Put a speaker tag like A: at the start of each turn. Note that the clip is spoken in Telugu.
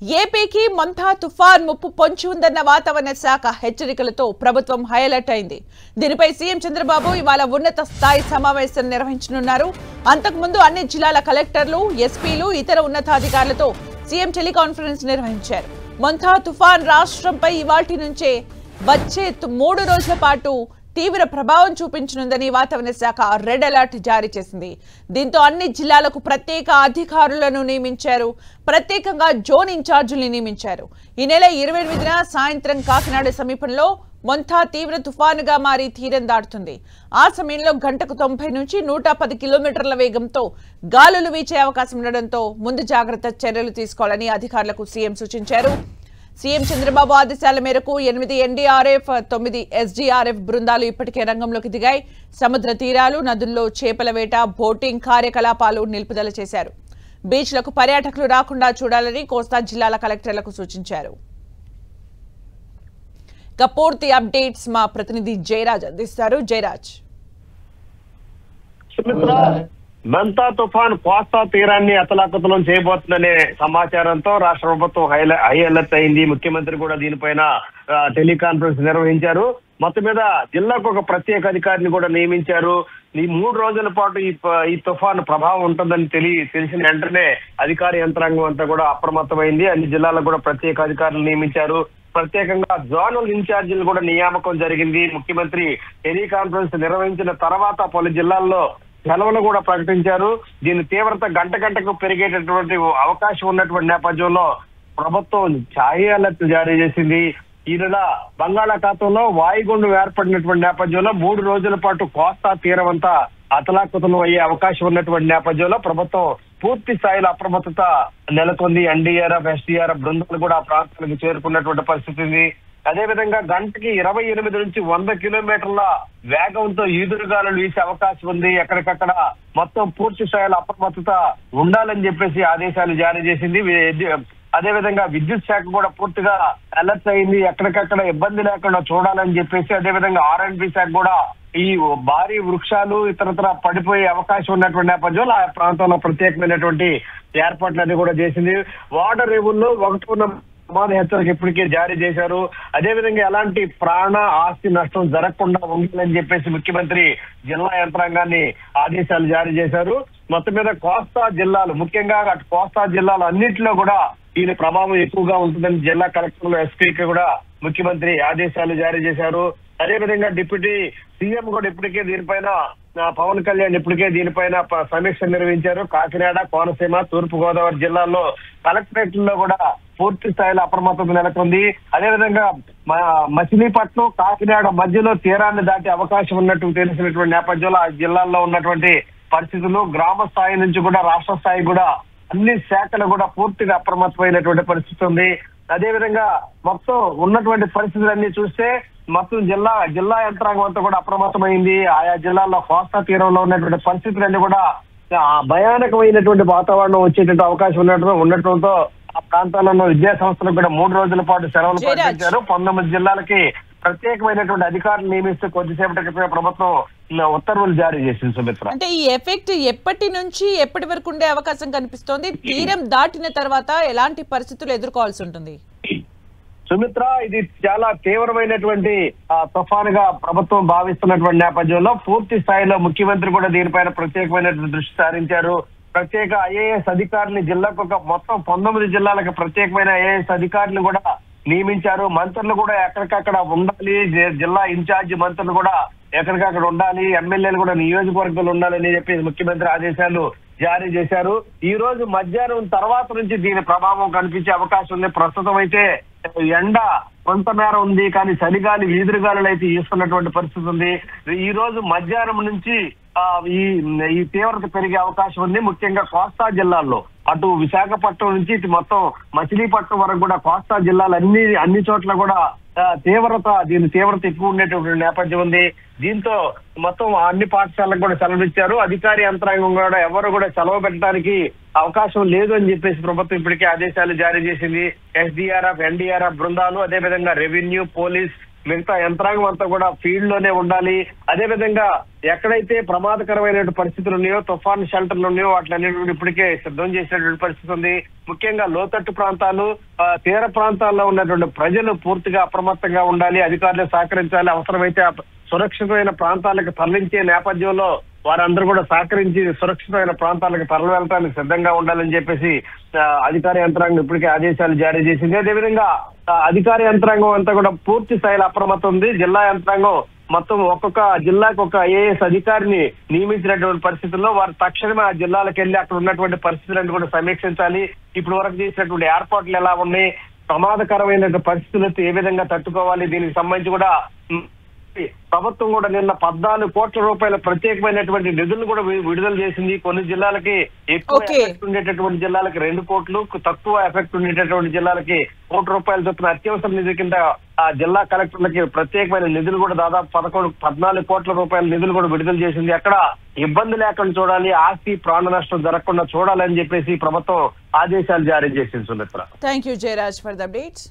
A: ఏపీకి మంతా తుఫాన్ ముప్పు పొంచి ఉందన్న వాతావరణ శాఖ హెచ్చరికలతో ప్రభుత్వం హైలైట్ అయింది. దీనిపై సీఎం చంద్రబాబు ఇవాళ ఉన్నత స్థాయి సమావేశం నిర్వహించనున్నారు. అంతకుముందు అన్ని జిల్లాల కలెక్టర్లు, ఎస్పీలు, ఇతర ఉన్నతాధికారులతో సీఎం టెలికాన్ఫరెన్స్ నిర్వహించారు. మంతా తుఫాన్ రాష్ట్రంపై ఇవాల్టి నుంచే వచ్చే 3 రోజుల పాటు తీవ్ర ప్రభావం చూపించనుందని వాతావరణ శాఖ రెడ్ అలర్ట్ జారీ చేసింది. దీంతో అన్ని జిల్లాలకు ప్రత్యేక అధికారులను నియమించారు. ప్రత్యేకంగా జోన్ ఇన్ఛార్జీలను నియమించారు. ఈ నెల 28న సాయంత్రం కాకినాడ సమీపంలో మంతా తీవ్ర తుఫానుగా మారి తీరం దాటుతుంది. ఆ సమయంలో గంటకు 90 నుంచి 110 కిలోమీటర్ల వేగంతో గాలులు వీచే అవకాశం ఉండడంతో ముందు జాగ్రత్త చర్యలు తీసుకోవాలని అధికారులకు సీఎం సూచించారు. సీఎం చంద్రబాబు ఆదేశాల మేరకు 8 ఎన్డీఆర్ఎఫ్, 9 ఎస్డీఆర్ఎఫ్ బృందాలు ఇప్పటికే రంగంలోకి దిగాయి. సముద్ర తీరాలు, నదుల్లో చేపల వేట, బోటింగ్ కార్యకలాపాలు నిలుపుదల చేశారు. బీచ్లకు పర్యాటకులు రాకుండా చూడాలని కోస్తా జిల్లాల కలెక్టర్లకు సూచించారు. ఇక పూర్తి అప్డేట్స్ మా ప్రతినిధి జయరాజ్ అందిస్తారు. జయరాజ్,
B: మంతా తుఫాన్ కోస్తా తీరాన్ని అతలాకుతలం చేయబోతుందనే సమాచారంతో రాష్ట్ర ప్రభుత్వం హై అలర్ట్ అయింది. ముఖ్యమంత్రి కూడా దీనిపైన టెలికాన్ఫరెన్స్ నిర్వహించారు. మొత్తం మీద జిల్లాకు ఒక ప్రత్యేక అధికారిని కూడా నియమించారు. ఈ 3 రోజుల పాటు ఈ తుఫాను ప్రభావం ఉంటుందని తెలిసిన వెంటనే అధికార యంత్రాంగం అంతా కూడా అప్రమత్తమైంది. అన్ని జిల్లాలకు కూడా ప్రత్యేక అధికారులు నియమించారు. ప్రత్యేకంగా జోనల్ ఇన్ఛార్జీలు కూడా నియామకం జరిగింది. ముఖ్యమంత్రి టెలికాన్ఫరెన్స్ నిర్వహించిన తర్వాత పలు జిల్లాల్లో సెలవులు కూడా ప్రకటించారు. దీని తీవ్రత గంటకు పెరిగేటటువంటి అవకాశం ఉన్నటువంటి నేపథ్యంలో ప్రభుత్వం ఛాయ్ అలర్ట్ జారీ చేసింది. ఈ నెల బంగాళాఖాతంలో వాయుగుండం ఏర్పడినటువంటి నేపథ్యంలో 3 రోజుల పాటు కోస్తా తీరం అంతా అతలాకుతలం అయ్యే అవకాశం ఉన్నటువంటి నేపథ్యంలో ప్రభుత్వం పూర్తి స్థాయిలో అప్రమత్తత నెలకొంది. ఎన్డీఆర్ఎఫ్, ఎస్డీఆర్ఎఫ్ బృందాలు కూడా ఆ ప్రాంతానికి చేరుకున్నటువంటి పరిస్థితి ఉంది. అదేవిధంగా గంటకి 28 నుంచి 100 కిలోమీటర్ల వేగంతో ఈదురుగాలులు వీసే అవకాశం ఉంది. ఎక్కడికక్కడ మొత్తం పూర్తి స్థాయిలో అప్రమత్తత ఉండాలని చెప్పేసి ఆదేశాలు జారీ చేసింది. అదేవిధంగా విద్యుత్ శాఖ కూడా పూర్తిగా అలర్ట్ అయింది. ఎక్కడికక్కడ ఇబ్బంది లేకుండా చూడాలని చెప్పేసి అదేవిధంగా R&B శాఖ కూడా ఈ భారీ వృక్షాలు ఇతరత్ర పడిపోయే అవకాశం ఉన్నటువంటి నేపథ్యంలో ఆ ప్రాంతంలో ప్రత్యేకమైనటువంటి ఏర్పాట్లన్నీ కూడా చేసింది. వాటర్ రేవుల్లో 1 ప్రమాద హెచ్చరిక ఇప్పటికే జారీ చేశారు. అదేవిధంగా ఎలాంటి ప్రాణ ఆస్తి నష్టం జరగకుండా ఉండాలని చెప్పేసి ముఖ్యమంత్రి జిల్లా యంత్రాంగాన్ని ఆదేశాలు జారీ చేశారు. మొత్తం మీద కోస్తా జిల్లాలు, ముఖ్యంగా అటు కోస్తా జిల్లాలు అన్నింటిలో కూడా దీని ప్రభావం ఎక్కువగా ఉంటుందని జిల్లా కలెక్టర్లు, ఎస్పీకి కూడా ముఖ్యమంత్రి ఆదేశాలు జారీ చేశారు. అదేవిధంగా డిప్యూటీ సీఎం కూడా ఇప్పటికే దీనిపైన పవన్ కళ్యాణ్ ఇప్పటికే దీనిపైన సమీక్ష నిర్వహించారు. కాకినాడ, కోనసీమ, తూర్పు గోదావరి జిల్లాల్లో కలెక్టరేట్లలో కూడా పూర్తి స్థాయిలో అప్రమత్తత నెలకొంది. అదేవిధంగా మచిలీపట్నం, కాకినాడ మధ్యలో తీరాన్ని దాటే అవకాశం ఉన్నట్టు తెలిసినటువంటి నేపథ్యంలో ఆ జిల్లాల్లో ఉన్నటువంటి పరిస్థితులు గ్రామ స్థాయి నుంచి కూడా రాష్ట్ర స్థాయి కూడా అన్ని శాఖలు కూడా పూర్తిగా అప్రమత్తమైనటువంటి పరిస్థితి ఉంది. అదేవిధంగా మొత్తం ఉన్నటువంటి పరిస్థితులన్నీ చూస్తే మొత్తం జిల్లా యంత్రాంగం అంతా కూడా అప్రమత్తమైంది. ఆయా జిల్లాల్లో కోస్తా తీరంలో ఉన్నటువంటి పరిస్థితులన్నీ కూడా భయానకమైనటువంటి వాతావరణం వచ్చేటువంటి అవకాశం ఉండటంతో ఆ ప్రాంతాలలో విద్యా సంస్థలకు కూడా 3 రోజుల పాటు సెలవులు ప్రకటించారు. 19 జిల్లాలకి ప్రత్యేకమైనటువంటి అధికారులు నియమిస్తూ కొద్దిసేపటి క్రితమే ప్రభుత్వం ఉత్తర్వులు జారీ చేసింది. సుమిత్ర,
A: అంటే ఈ ఎఫెక్ట్ ఎప్పటి నుంచి ఎప్పటి వరకు ఉండే అవకాశం కనిపిస్తోంది? తీరం దాటిన తర్వాత ఎలాంటి పరిస్థితులు ఎదుర్కోవాల్సి ఉంటుంది?
B: సుమిత్ర, ఇది చాలా తీవ్రమైనటువంటి తుఫానుగా ప్రభుత్వం భావిస్తున్నటువంటి నేపథ్యంలో పూర్తి స్థాయిలో ముఖ్యమంత్రి కూడా దీనిపైన ప్రత్యేకమైనటువంటి దృష్టి సారించారు. ప్రత్యేక ఐఏఎస్ అధికారులు జిల్లాకు మొత్తం 19 జిల్లాలకు ప్రత్యేకమైన ఐఏఎస్ అధికారులు కూడా నియమించారు. మంత్రులు కూడా ఎక్కడికక్కడ ఉండాలి. జిల్లా ఇన్ఛార్జి మంత్రులు కూడా ఎక్కడికక్కడ ఉండాలి. ఎమ్మెల్యేలు కూడా నియోజకవర్గాలు ఉండాలని చెప్పి ముఖ్యమంత్రి ఆదేశాలు జారీ చేశారు. ఈ రోజు మధ్యాహ్నం తర్వాత నుంచి దీని ప్రభావం కనిపించే అవకాశం ఉంది. ప్రస్తుతం అయితే ఎండ కొంతమేర ఉంది, కానీ చలిగాలి, ఈదురుగాలులు అయితే ఈస్తున్నటువంటి పరిస్థితి ఉంది. ఈ రోజు మధ్యాహ్నం నుంచి ఈ తీవ్రత పెరిగే అవకాశం ఉంది. ముఖ్యంగా కోస్తా జిల్లాల్లో అటు విశాఖపట్నం నుంచి ఇటు మొత్తం మచిలీపట్నం వరకు కూడా కోస్తా జిల్లాలు అన్ని చోట్ల కూడా దీని తీవ్రత ఎక్కువ ఉండేటువంటి నేపథ్యం ఉంది. దీంతో మొత్తం అన్ని పాఠశాలకు కూడా సెలవు ఇచ్చారు. అధికారి యంత్రాంగం కూడా ఎవరు కూడా సెలవు పెట్టడానికి అవకాశం లేదు అని చెప్పేసి ప్రభుత్వం ఇప్పటికే ఆదేశాలు జారీ చేసింది. ఎస్డీఆర్ఎఫ్, ఎన్డీఆర్ఎఫ్ బృందాలు, అదేవిధంగా రెవెన్యూ, పోలీస్, మిగతా యంత్రాంగం అంతా కూడా ఫీల్డ్ లోనే ఉండాలి. అదే విధంగా ఎక్కడైతే ప్రమాదకరమైన పరిస్థితులు ఉన్నాయో, తుఫాన్ షెల్టర్లు ఉన్నాయో వాటిలన్నిటి ఇప్పటికే సిద్ధం చేసినటువంటి పరిస్థితి ఉంది. ముఖ్యంగా లోతట్టు ప్రాంతాలు, తీర ప్రాంతాల్లో ఉన్నటువంటి ప్రజలు పూర్తిగా అప్రమత్తంగా ఉండాలి. అధికారులు సహకరించాలి. అవసరమైతే సురక్షితమైన ప్రాంతాలకు తరలించే నేపథ్యంలో వారందరూ కూడా సహకరించి సురక్షితమైన ప్రాంతాలకు తరలి వెళ్ళడానికి సిద్ధంగా ఉండాలని చెప్పేసి అధికార యంత్రాంగం ఇప్పటికే ఆదేశాలు జారీ చేసింది. అదేవిధంగా అధికార యంత్రాంగం అంతా కూడా పూర్తి స్థాయిలో అప్రమత్తం ఉంది. జిల్లా యంత్రాంగం మొత్తం ఒక్కొక్క జిల్లాకు ఒక ఐఏఎస్ అధికారిని నియమించినటువంటి పరిస్థితుల్లో వారు తక్షణమే ఆ జిల్లాలకు వెళ్లి అక్కడ ఉన్నటువంటి పరిస్థితులను కూడా సమీక్షించాలి. ఇప్పటి వరకు చేసినటువంటి ఏర్పాట్లు ఎలా ఉన్నాయి, ప్రమాదకరమైన పరిస్థితులతో ఏ విధంగా తట్టుకోవాలి, దీనికి సంబంధించి కూడా ప్రభుత్వం కూడా నిన్న 14 కోట్ల రూపాయల ప్రత్యేకమైనటువంటి నిధులను కూడా విడుదల చేసింది. కొన్ని జిల్లాలకి ఎక్కువ ఎఫెక్ట్ ఉండేటటువంటి జిల్లాలకి 2 కోట్లు, తక్కువ ఎఫెక్ట్ ఉండేటటువంటి జిల్లాలకి ₹1 చొప్పున అత్యవసర నిధి కింద ఆ జిల్లా కలెక్టర్లకి ప్రత్యేకమైన నిధులు కూడా దాదాపు 14 కోట్ల రూపాయల నిధులు కూడా విడుదల చేసింది. అక్కడ ఇబ్బంది లేకుండా చూడాలి, ఆస్తి ప్రాణ నష్టం జరగకుండా చూడాలని చెప్పేసి ప్రభుత్వం ఆదేశాలు జారీ చేసింది. Sumitra,
A: thank you Jayaraj for the updates.